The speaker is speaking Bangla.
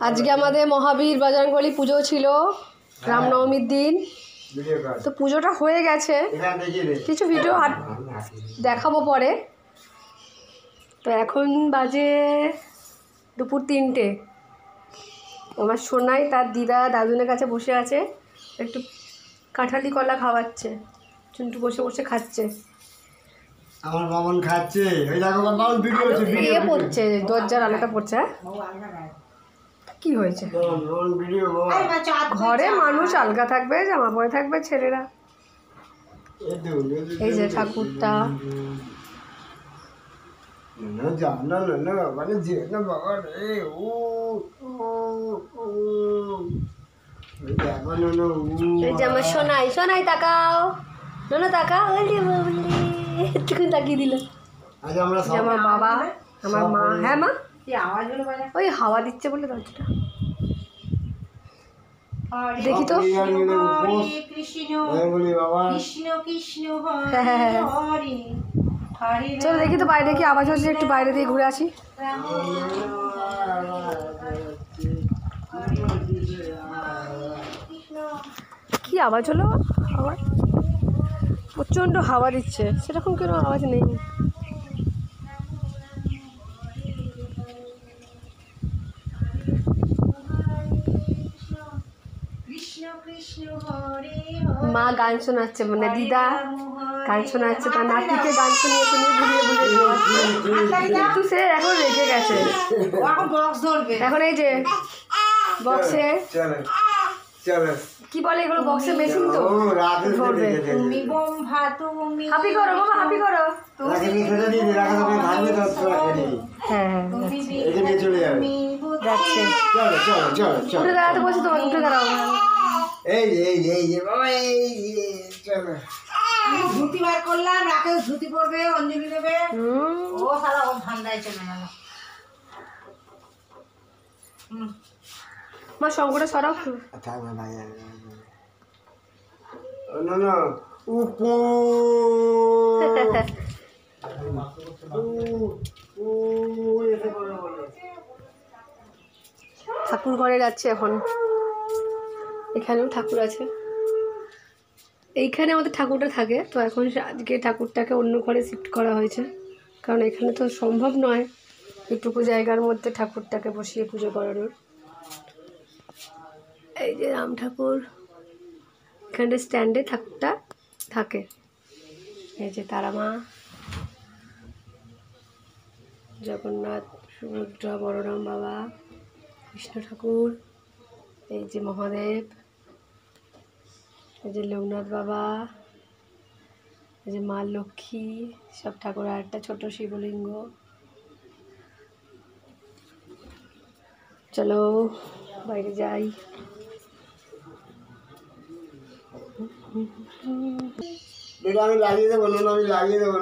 আজকে আমাদের মহাবীর বজরঙ্গবলী পুজো ছিল রামনবমীর দিন। তো পুজোটা হয়ে গেছে, কিছু ভিডিও দেখাবো পরে। তো এখন বাজে দুপুর 3টে। আমার সোনাই তার দিদা দাদুনের কাছে বসে আছে, একটু কাঁঠালি কলা খাওয়াচ্ছে, চুন্টু বসে বসে খাচ্ছে। আমার মামন খাচ্ছে, ওই দেখো মামন ভিডিও হচ্ছে, ভিডিও পড়ছে, দরজার আলোটা পড়ছে। কি হয়েছে? ঘরে মানুষ আলগা থাকবে, জামা পরে থাকবে ছেলেরা। এই যে ঠাকুরটা, এই যে আমার সোনাই, সোনাই তাকাও, নোনা তাকাও, একটুখানি তাকিয়ে দিল। আমার বাবা, আমার মা। হ্যাঁ মা, ওই হাওয়া দিচ্ছে বলে দরজাটা। দেখি তো, চলো দেখি তো বাইরে কি আওয়াজ হচ্ছে, একটু বাইরে দিয়ে ঘুরে আসি। কি আওয়াজ হলো? আওয়াজ প্রচণ্ড হাওয়া দিচ্ছে, সেরকম কেন আওয়াজ নেই। মা গান শোনাচ্ছে, মানে দিদা গান শোনাচ্ছে, তার নাতিকে গান শুনিয়ে শুনিয়ে বুলিয়ে বুলিয়ে খাওয়াচ্ছে। কিন্তু সে এখন রেগে গেছে, এখন এই যে বক্সে কি বলে এগুলো, বক্সে মেশিন তো ধরবে। হাপি করো বাবা, হাপি করো। হ্যাঁ যাচ্ছে, উঠে দাঁড়াতে বলছি তোমাকে, উঠে দাঁড়াও। ধুতি বার করলাম, রাকেশ ধুতি পরবে, অঞ্জলি দেবে, ও সারা ও ঠান্ডায় চলে গেল। মা সঙ্গটা সরাও। ঠাকুর ঘরে যাচ্ছে এখন। এখানেও ঠাকুর আছে, এইখানে আমাদের ঠাকুরটা থাকে। তো এখন আজকে ঠাকুরটাকে অন্য ঘরে শিফট করা হয়েছে, কারণ এখানে তো সম্ভব নয় এইটুকু জায়গার মধ্যে ঠাকুরটাকে বসিয়ে পুজো করানোর। এই যে রাম ঠাকুর, এখানটা স্ট্যান্ডে ঠাকুরটা থাকে। এই যে তারা মা, জগন্নাথ, সুভদ্রা, বলরাম বাবা, কৃষ্ণ ঠাকুর, এই যে মহাদেব, এই যে লোকনাথ বাবা, এই যে মা লক্ষ্মী, সব ঠাকুর। আর একটা ছোট শিবলিঙ্গ। চলো বাইরে যাই। আমি লাগিয়ে দেবো, আমি লাগিয়ে দেবো।